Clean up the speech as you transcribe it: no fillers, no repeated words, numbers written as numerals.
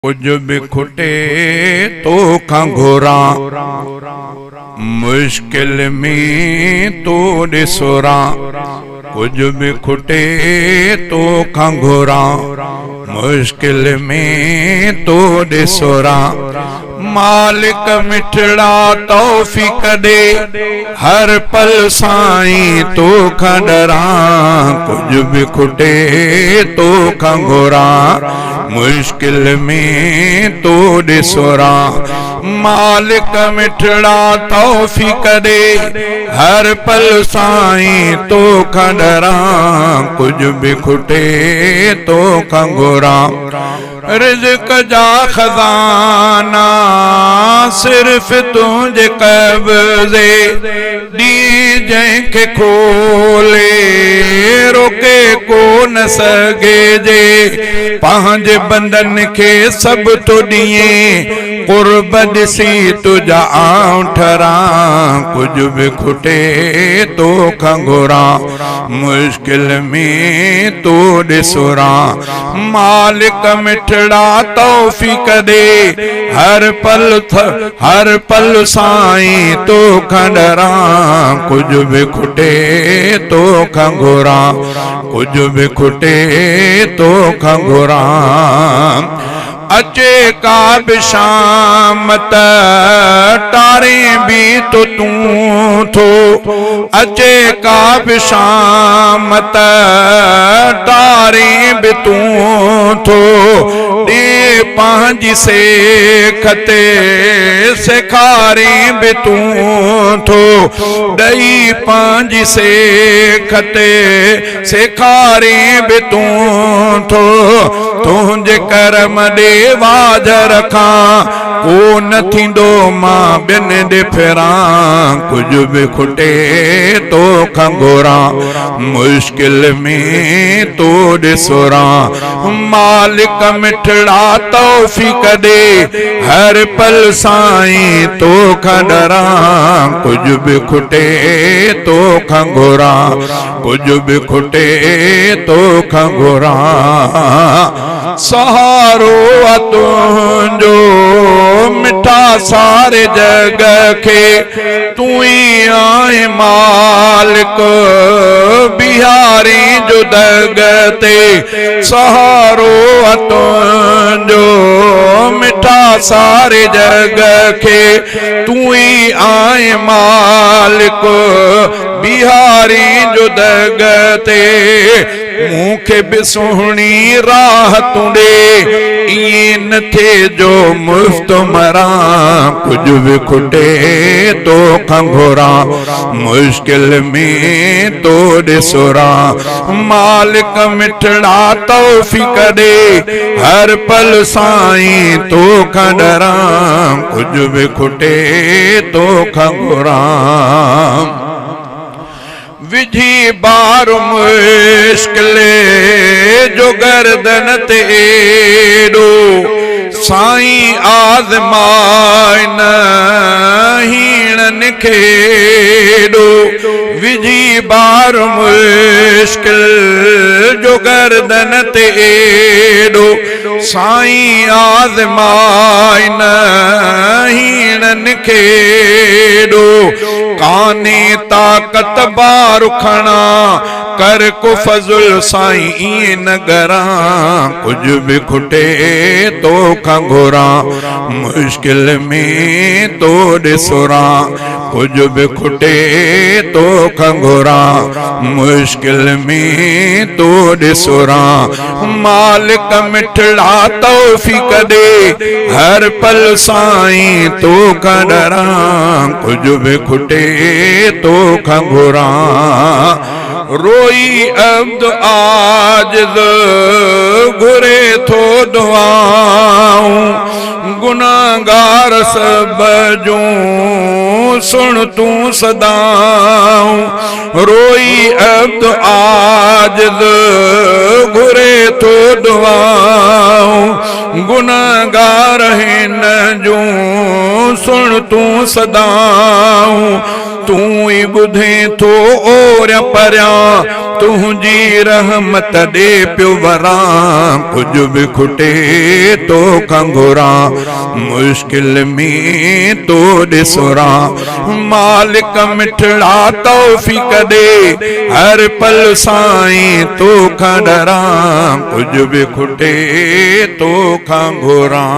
कुछ भी खुटे तो खंघोरा मुश्किल में तो डिसोरा। कुछ भी खुटे तो खंघोरा मुश्किल में तो डिसोरा। मालिक मिठड़ा तौफीक दे हर पल साईं तो खडरा। कुछ भी खुटे तो खंघोरा मुश्किल में तो डिसोरा। मालिक मिठड़ा तौफीक दे हर पल साईं तो खडरा। कुछ भी खुटे तो खंघोरा। रिज़्क़ जा खजाना सिर्फ तुझे कब्ज़े दी जंहिंखे खोले रोके को न सघे जे। पंहिंजे बंदन खे सभु तो ॾिए क़ुर्ब ॾिसी तुझा आंठरा। कुछ भी खुटे तो खंघोरा मुश्किल में तो डिसोरा। मालिक मिठड़ा तौफीक दे हर पल साईं तो खडरा। कुछ भी खुटे तो खंघोरा कुछ भी खुटे तो खंघोरा। अचे का भी शामत तारे भी तो तू थो। अचे का भी शामत तारे भी तू थो। दे पंहिंजी सेखते सेखारे भी तू थो। ॾई पंहिंजी सेखते सेखारे भी तू थो। तुंहिंजे करम ॾे वाज रखां को न थींदो मां ॿियनि ॾे फिरां। कुछ भी खुटे तो खंघोरा मुश्किल में तो डिसोरा। मालिक मिठड़ा तौफीक दे हर पल साईं तो खडरा। कुछ भी खुटे तो खंघोरा कुछ भी खुटे तो खंघोरा। सहारो तुंहिंजो मिठा सारे जग खे तू ही आए मालिक बिहारी जो दग ते। सहारो तुंहिंजो मिठा सारे जग खे तू ही आए मालिक बिहारी जो दग ते। मूंखे भी सुहिणी राह तूं ॾे इएं न थे जो मुफ्त मरां। कुछ भी खुटे तो खंघोरा मुश्किल में तो डिसोरा। मालिक मिठड़ा तौफीक दे हर पल साईं तो खडरा। कुछ भी खुटे तो खंघोरा। विझी बार मुश्किल जो गर्दन ते एडो साईं आज़माए न हीणन खेडो। विझी बार मुश्किल जो गर्दन ते एडो साईं आज़माए न हीणन खेडो। काने ताकत बार खणा कर को फजुल साईं इएं न करां। कुछ भी खुटे तो खंघोरा मुश्किल में तो डिसोरा। कुछ भी खुटे तो खंघोरा मुश्किल में तो डिसोरा। मालिक मिठड़ा तौफीक दे हर पल साईं तो खडरा। कुछ भी खुटे तो खंघोरा। रोई अब्द आजिज़ घुरे थो दुआऊं। गुनाहगार सब जूं सुन तूं सदाऊं। रोई अब्द आजिज़ घुरे थो दुआऊं। गुनाहगार हिन जूं सुन तूं सदाऊं। तूं ही ॿुधे थो ओर परियां तुंहिंजी रहमत ॾे पियो वरां कुझ बि खुटे तो खां घुरां मुश्किल में तो ॾिसरां मालिक मिठड़ा तौफ़ीक़ ॾे हर पल साईं तो खां डरां कुझ बि खुटे तो खां घुरां।